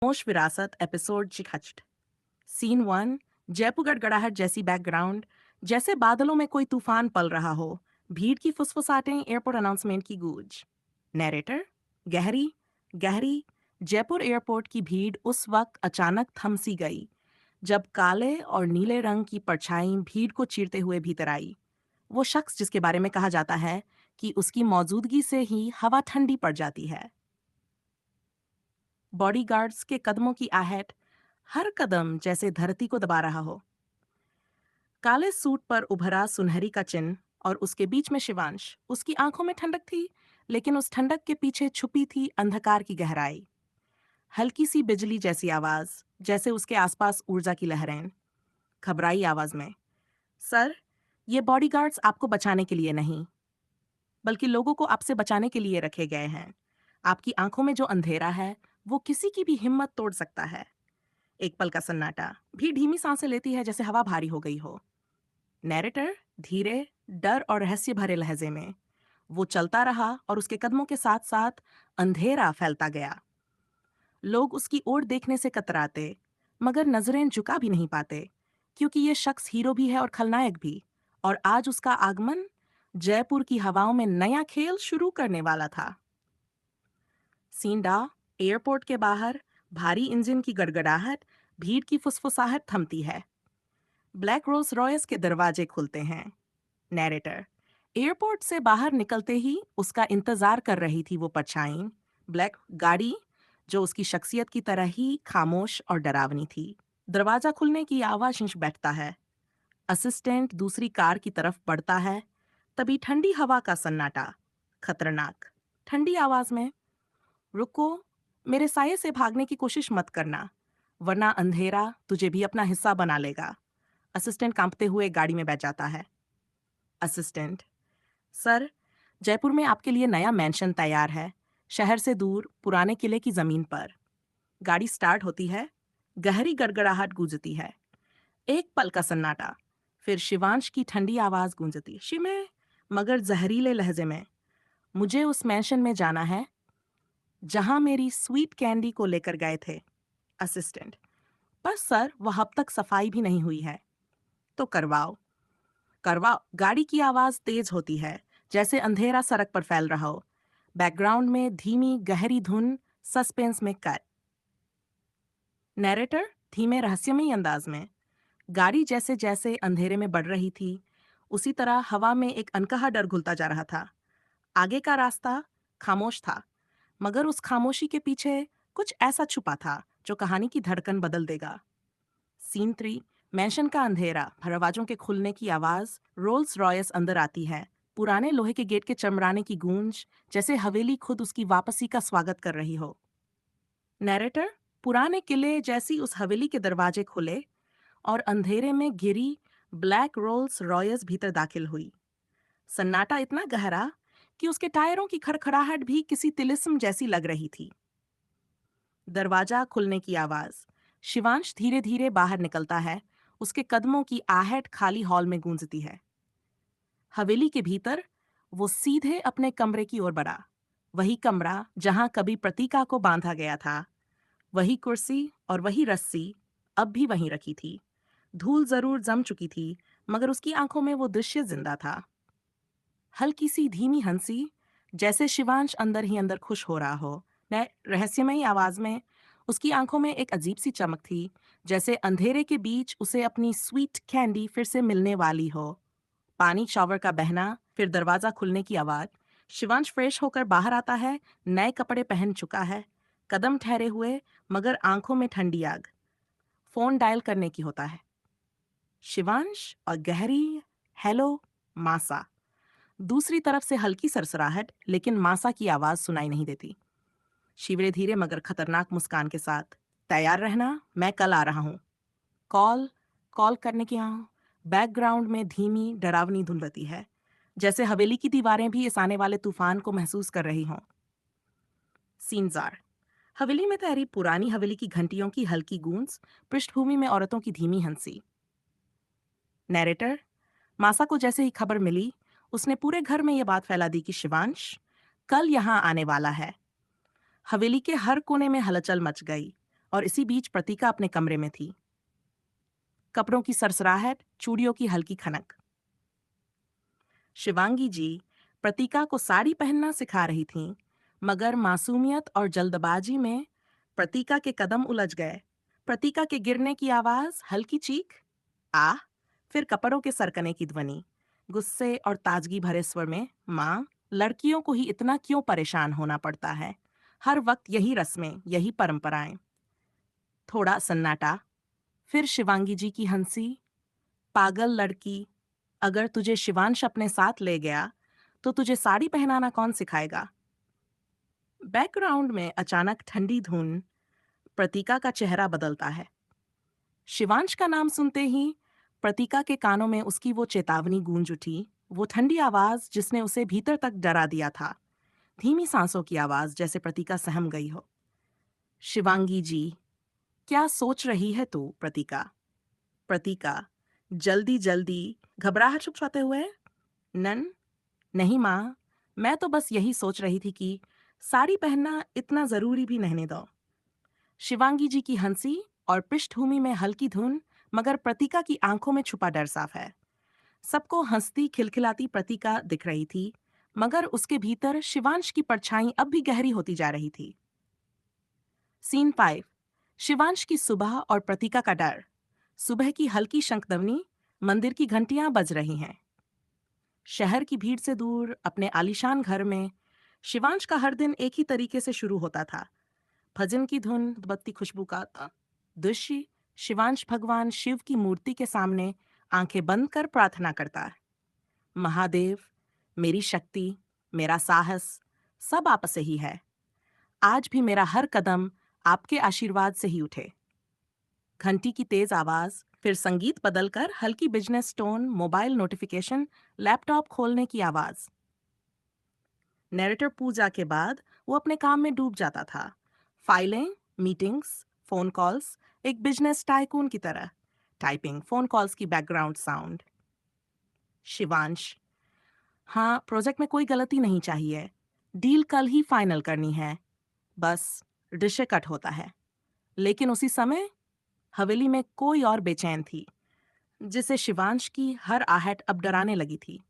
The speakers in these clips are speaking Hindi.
खामोश विरासत एपिसोड चिखचट। सीन 1। जयपुर गड़गड़ाहट जैसी बैकग्राउंड, जैसे बादलों में कोई तूफान पल रहा हो। भीड़ की फुसफुसाहटें, एयरपोर्ट अनाउंसमेंट की गूंज। नैरेटर गहरी गहरी। जयपुर एयरपोर्ट की भीड़ उस वक्त अचानक थम सी गई जब काले और नीले रंग की परछाई भीड़ को चीरते हुए भीतर आई। वो शख्स जिसके बारे में कहा जाता है कि उसकी मौजूदगी से ही हवा ठंडी पड़ जाती है। बॉडीगार्ड्स के कदमों की आहट, हर कदम जैसे धरती को दबा रहा हो। काले सूट पर उभरा सुनहरी का चिन्ह और उसके बीच में शिवांश। उसकी आंखों में ठंडक थी, लेकिन उस ठंडक के पीछे छुपी थी अंधकार की गहराई। हल्की सी बिजली जैसी आवाज, जैसे उसके आसपास ऊर्जा की लहरें। घबराई आवाज में, सर, ये बॉडीगार्ड्स आपको बचाने के लिए नहीं, बल्कि लोगों को आपसे बचाने के लिए रखे गए हैं। आपकी आंखों में जो अंधेरा है, वो किसी की भी हिम्मत तोड़ सकता है। एक पल का सन्नाटा, भी धीमी सांसें लेती है जैसे हवा भारी हो गई हो। नैरेटर धीरे, डर और रहस्य भरे लहजे में। वो चलता रहा और उसके कदमों के साथ साथ अंधेरा फैलता गया। लोग उसकी ओर देखने से कतराते, मगर नजरें झुका भी नहीं पाते, क्योंकि ये शख्स हीरो भी है और खलनायक भी। और आज उसका आगमन जयपुर की हवाओं में नया खेल शुरू करने वाला था। सींडा, एयरपोर्ट के बाहर, भारी इंजन की गड़गड़ाहट, भीड़ की फुसफुसाहट थमती है। ब्लैक रोल्स रॉयस के दरवाजे खुलते हैं। नैरेटर एयरपोर्ट से बाहर निकलते ही उसका इंतजार कर रही थी वो परछाई, ब्लैक गाड़ी, जो उसकी शख्सियत की तरह ही खामोश और डरावनी थी। दरवाजा खुलने की आवाज इंच बैठता है। असिस्टेंट दूसरी कार की तरफ बढ़ता है। तभी ठंडी हवा का सन्नाटा, खतरनाक ठंडी आवाज में, रुको, मेरे साये से भागने की कोशिश मत करना, वरना अंधेरा तुझे भी अपना हिस्सा बना लेगा। असिस्टेंट कांपते हुए गाड़ी में बैठ जाता है। असिस्टेंट, सर, जयपुर में आपके लिए नया मैंशन तैयार है, शहर से दूर, पुराने किले की जमीन पर। गाड़ी स्टार्ट होती है, गहरी गड़गड़ाहट गूंजती है। एक पल का सन्नाटा, फिर शिवांश की ठंडी आवाज गूंजती, शिमे, मगर जहरीले लहजे में, मुझे उस मैंशन में जाना है जहां मेरी स्वीट कैंडी को लेकर गए थे। असिस्टेंट, पर सर, वह अब तक सफाई भी नहीं हुई है। तो करवाओ, करवाओ। गाड़ी की आवाज तेज होती है, जैसे अंधेरा सड़क पर फैल रहा हो। बैकग्राउंड में धीमी गहरी धुन, सस्पेंस में कट। नैरेटर धीमे रहस्यमयी अंदाज में, गाड़ी जैसे जैसे अंधेरे में बढ़ रही थी, उसी तरह हवा में एक अनकहा डर घुलता जा रहा था। आगे का रास्ता खामोश था, मगर उस खामोशी के पीछे कुछ ऐसा छुपा था जो कहानी की धड़कन बदल देगा। सीन 3। मैंशन का अंधेरा, दरवाजों के खुलने की आवाज, रोल्स रॉयस अंदर आती है, पुराने लोहे के गेट के चमराने की गूंज, जैसे हवेली खुद उसकी वापसी का स्वागत कर रही हो। नैरेटर पुराने किले जैसी उस हवेली के दरवाजे खुले और अंधेरे में घिरी ब्लैक रोल्स रॉयस भीतर दाखिल हुई। सन्नाटा इतना गहरा कि उसके टायरों की खड़खड़ाहट भी किसी तिलिस्म जैसी लग रही थी। दरवाजा खुलने की आवाज, शिवांश धीरे धीरे बाहर निकलता है, उसके कदमों की आहट खाली हॉल में गूंजती है। हवेली के भीतर वो सीधे अपने कमरे की ओर बढ़ा। वही कमरा जहां कभी प्रतीका को बांधा गया था, वही कुर्सी और वही रस्सी अब भी वहीं रखी थी। धूल जरूर जम चुकी थी, मगर उसकी आंखों में वो दृश्य जिंदा था। हल्की सी धीमी हंसी, जैसे शिवांश अंदर ही अंदर खुश हो रहा हो। न रहस्यमयी आवाज में उसकी आंखों में एक अजीब सी चमक थी, जैसे अंधेरे के बीच उसे अपनी स्वीट कैंडी फिर से मिलने वाली हो। पानी शॉवर का बहना, फिर दरवाजा खुलने की आवाज। शिवांश फ्रेश होकर बाहर आता है, नए कपड़े पहन चुका है, कदम ठहरे हुए, मगर आंखों में ठंडी आग। फोन डायल करने की होता है। शिवांश और गहरी हेलो मासा। दूसरी तरफ से हल्की सरसराहट, लेकिन मासा की आवाज सुनाई नहीं देती। शिवरे धीरे मगर खतरनाक मुस्कान के साथ, तैयार रहना, मैं कल आ रहा हूँ। कॉल कॉल करने की यहाँ बैकग्राउंड में धीमी डरावनी धुन बजती है, जैसे हवेली की दीवारें भी इस आने वाले तूफान को महसूस कर रही हों। सीनजार, हवेली में तैरी पुरानी हवेली की घंटियों की हल्की गूंज, पृष्ठभूमि में औरतों की धीमी हंसी। नैरेटर, मासा को जैसे ही खबर मिली, उसने पूरे घर में यह बात फैला दी कि शिवांश कल यहाँ आने वाला है। हवेली के हर कोने में हलचल मच गई। और इसी बीच प्रतीका अपने कमरे में थी। कपड़ों की सरसराहट, चूड़ियों की हल्की खनक। शिवांगी जी प्रतीका को साड़ी पहनना सिखा रही थीं, मगर मासूमियत और जल्दबाजी में प्रतीका के कदम उलझ गए। प्रतीका के गिरने की आवाज, हल्की चीख, आह, फिर कपड़ों के सरकने की ध्वनि। गुस्से और ताजगी भरे स्वर में, माँ, लड़कियों को ही इतना क्यों परेशान होना पड़ता है? हर वक्त यही रस्में, यही परंपराएं। थोड़ा सन्नाटा, फिर शिवांगी जी की हंसी, पागल लड़की, अगर तुझे शिवांश अपने साथ ले गया तो तुझे साड़ी पहनाना कौन सिखाएगा? बैकग्राउंड में अचानक ठंडी धुन, प्रतीका का चेहरा बदलता है। शिवांश का नाम सुनते ही प्रतीका के कानों में उसकी वो चेतावनी गूंज उठी, वो ठंडी आवाज जिसने उसे भीतर तक डरा दिया था। धीमी सांसों की आवाज, जैसे प्रतीका सहम गई हो। शिवांगी जी, क्या सोच रही है तू, प्रतीका? प्रतीका जल्दी जल्दी, घबराहट छुपाते हुए, नन, नहीं माँ, मैं तो बस यही सोच रही थी कि साड़ी पहनना इतना जरूरी भी नहीं दो। शिवांगी जी की हंसी और पृष्ठभूमि में हल्की धुन, मगर प्रतीका की आंखों में छुपा डर साफ है। सबको हंसती खिलखिलाती प्रतीका दिख रही थी, मगर उसके भीतर शिवांश की परछाई अब भी गहरी होती जा रही थी। सीन 5। शिवांश की सुबह और प्रतीका का डर। सुबह की हल्की शंखध्वनि, मंदिर की घंटियां बज रही हैं। शहर की भीड़ से दूर अपने आलीशान घर में शिवांश का हर दिन एक ही तरीके से शुरू होता था। भजन की धुन, बत्ती खुशबू का दृश्य। शिवांश भगवान शिव की मूर्ति के सामने आंखें बंद कर प्रार्थना करता है, महादेव, मेरी शक्ति, मेरा साहस, सब आप से ही है। आज भी मेरा हर कदम आपके आशीर्वाद से ही उठे। घंटी की तेज आवाज, फिर संगीत बदलकर हल्की business tone, mobile notification, laptop खोलने की आवाज। नैरेटर पूजा के बाद वो अपने काम में डूब जाता था। फाइलें, मीटिंग्स, फोन कॉल्स, एक बिजनेस टाइकून की तरह। टाइपिंग, फोन कॉल्स की बैकग्राउंड साउंड। शिवांश, हाँ, प्रोजेक्ट में कोई गलती नहीं चाहिए, डील कल ही फाइनल करनी है, बस डिशे कट होता है। लेकिन उसी समय हवेली में कोई और बेचैन थी, जिसे शिवांश की हर आहट अब डराने लगी थी।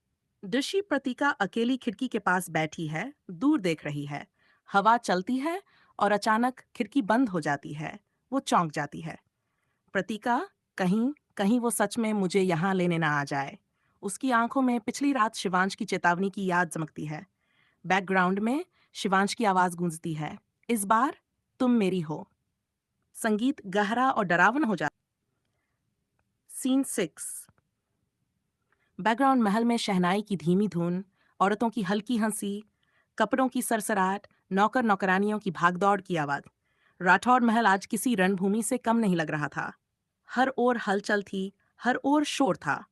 ऋषि प्रतीका अकेली खिड़की के पास बैठी है, दूर देख रही है। हवा चलती है और अचानक खिड़की बंद हो जाती है। वो चौंक जाती है। प्रतीका, कहीं कहीं वो सच में मुझे यहाँ लेने ना आ जाए। उसकी आंखों में पिछली रात शिवांश की चेतावनी की याद चमकती है। बैकग्राउंड में शिवांश की आवाज गूंजती है, इस बार तुम मेरी हो। संगीत गहरा और डरावना हो जाता। सीन 6। बैकग्राउंड महल में शहनाई की धीमी धुन, औरतों की हल्की हंसी, कपड़ों की सरसराहट, नौकर नौकरानियों की भागदौड़ की आवाज। राठौड़ महल आज किसी रणभूमि से कम नहीं लग रहा था। हर ओर हलचल थी, हर ओर शोर था,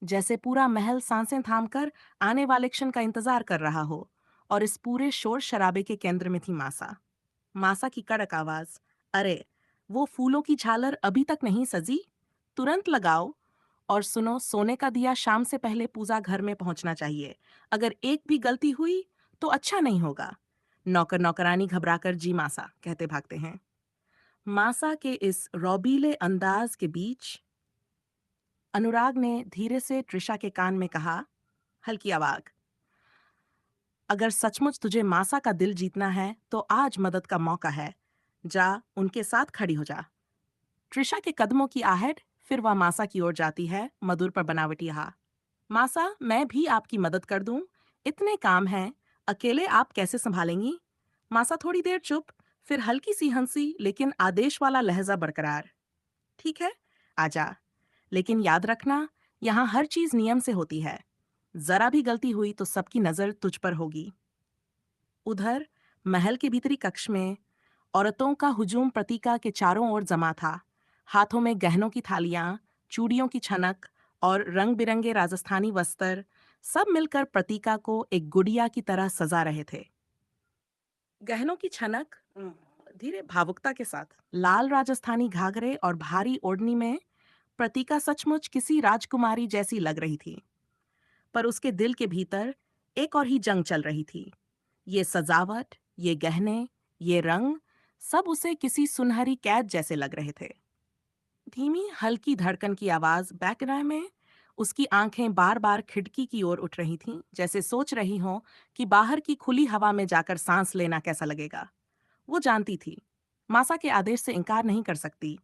जैसे पूरा महल सांसें थामकर आने वाले क्षण का इंतजार कर रहा हो। और इस पूरे शोर शराबे के केंद्र में थी मासा। मासा की कड़क आवाज, अरे, वो फूलों की झालर अभी तक नहीं सजी, तुरंत लगाओ। और सुनो, सोने का दिया शाम से पहले पूजा घर में पहुंचना चाहिए। अगर एक भी गलती हुई तो अच्छा नहीं होगा। नौकर नौकरानी घबराकर जी मासा कहते भागते हैं। मासा के इस रौबीले अंदाज के बीच अनुराग ने धीरे से त्रिशा के कान में कहा, हल्की आवाज, अगर सचमुच तुझे मासा का दिल जीतना है तो आज मदद का मौका है। जा, उनके साथ खड़ी हो जा। त्रिशा के कदमों की आहट, फिर वह मासा की ओर जाती है, मधुर पर बनावटी हा। मासा, मैं भी आपकी मदद कर दूं। इतने काम हैं, अकेले आप कैसे संभालेंगी? मासा थोड़ी देर चुप, फिर हल्की सी हंसी, लेकिन आदेश वाला लहजा बरकरार। ठीक है, आजा। लेकिन याद रखना, यहाँ हर चीज नियम से होती है। जरा भी गलती हुई तो सबकी नजर तुझ पर होगी। उधर महल के भीतरी कक्ष में औरतों का हुजूम प्रतीका के चारों ओर जमा था। हाथों में गहनों की थालियां, चूड़ियों की छनक और रंग बिरंगे राजस्थानी वस्त्र, सब मिलकर प्रतीका को एक गुड़िया की तरह सजा रहे थे। गहनों की छनक, धीरे भावुकता के साथ, लाल राजस्थानी घाघरे और भारी ओढ़नी में प्रतीका सचमुच किसी राजकुमारी जैसी लग रही थी। पर उसके दिल के भीतर एक और ही जंग चल रही थी। ये सजावट, ये गहने, ये रंग, सब उसे किसी सुनहरी कैद जैसे लग रहे थे। धीमी हल्की धड़कन की आवाज बैकग्राउंड में, उसकी आंखें बार बार खिड़की की ओर उठ रही थीं, जैसे सोच रही हों कि बाहर की खुली हवा में जाकर सांस लेना कैसा लगेगा। वो जानती थी, मासा के आदेश से इनकार नहीं कर सकती,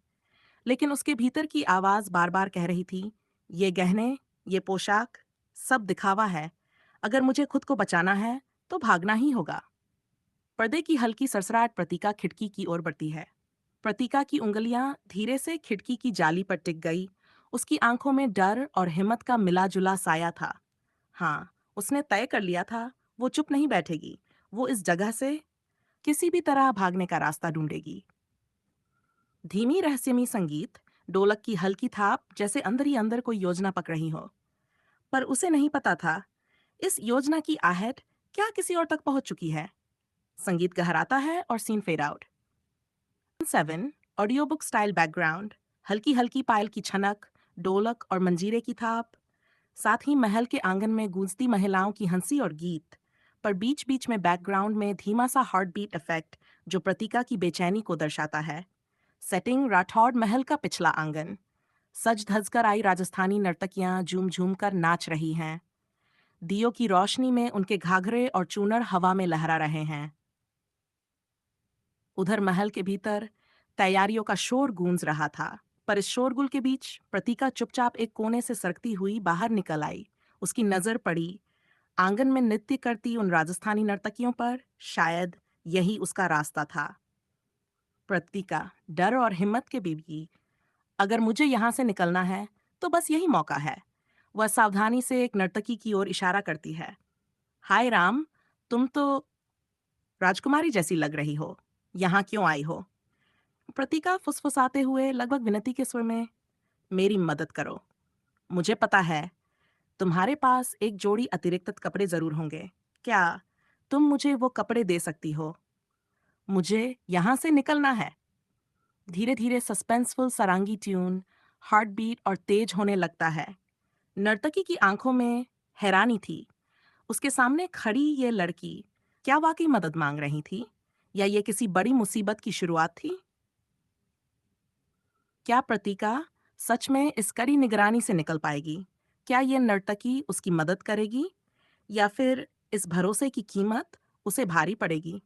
लेकिन उसके भीतर की आवाज बार बार कह रही थी, ये गहने, ये पोशाक, सब दिखावा है। अगर मुझे खुद को बचाना है तो भागना ही होगा। पर्दे की हल्की सरसराहट प्रतीका खिड़की की ओर बढ़ती है। प्रतीका की उंगलियां धीरे से खिड़की की जाली पर टिक गई। उसकी आंखों में डर और हिम्मत का मिला जुला साया था। हाँ, उसने तय कर लिया था, वो चुप नहीं बैठेगी। वो इस जगह से किसी भी तरह भागने का रास्ता ढूंढेगी। धीमी रहस्यमयी संगीत, ढोलक की हल्की थाप, जैसे अंदर ही अंदर कोई योजना पक रही हो। पर उसे नहीं पता था, इस योजना की आहट क्या किसी और तक पहुंच चुकी है। संगीत गहराता है और scene fade out. 7 audio book style background, हल्की हल्की पायल की छनक, ढोलक और मंजीरे की थाप, साथ ही महल के आंगन में गूंजती महिलाओं की हंसी और गीत। पर बीच बीच में बैकग्राउंड में धीमा सा हार्ट बीट इफेक्ट, जो प्रतीका की बेचैनी को दर्शाता है। सेटिंग राठौड़ महल का पिछला आंगन। सज धज कर आई राजस्थानी नर्तकियां झूम झूम कर नाच रही हैं। दियों की रोशनी में उनके घाघरे और चूनर हवा में लहरा रहे हैं। उधर महल के भीतर तैयारियों का शोर गूंज रहा था। पर इस शोरगुल के बीच प्रतीका चुपचाप एक कोने से सरकती हुई बाहर निकल आई। उसकी नजर पड़ी आंगन में नृत्य करती उन राजस्थानी नर्तकियों पर। शायद यही उसका रास्ता था। प्रतीका, डर और हिम्मत के बीच, अगर मुझे यहाँ से निकलना है तो बस यही मौका है। वह सावधानी से एक नर्तकी की ओर इशारा करती है। हाय राम, तुम तो राजकुमारी जैसी लग रही हो, यहाँ क्यों आई हो? प्रतीका फुसफुसाते हुए लगभग विनती के स्वर में, मेरी मदद करो। मुझे पता है तुम्हारे पास एक जोड़ी अतिरिक्त कपड़े जरूर होंगे। क्या तुम मुझे वो कपड़े दे सकती हो? मुझे यहाँ से निकलना है। धीरे धीरे सस्पेंसफुल सारंगी ट्यून, हार्ट बीट और तेज होने लगता है। नर्तकी की आंखों में हैरानी थी। उसके सामने खड़ी ये लड़की क्या वाकई मदद मांग रही थी, या ये किसी बड़ी मुसीबत की शुरुआत थी? क्या प्रतीका सच में इस कड़ी निगरानी से निकल पाएगी? क्या ये नर्तकी उसकी मदद करेगी, या फिर इस भरोसे की कीमत उसे भारी पड़ेगी?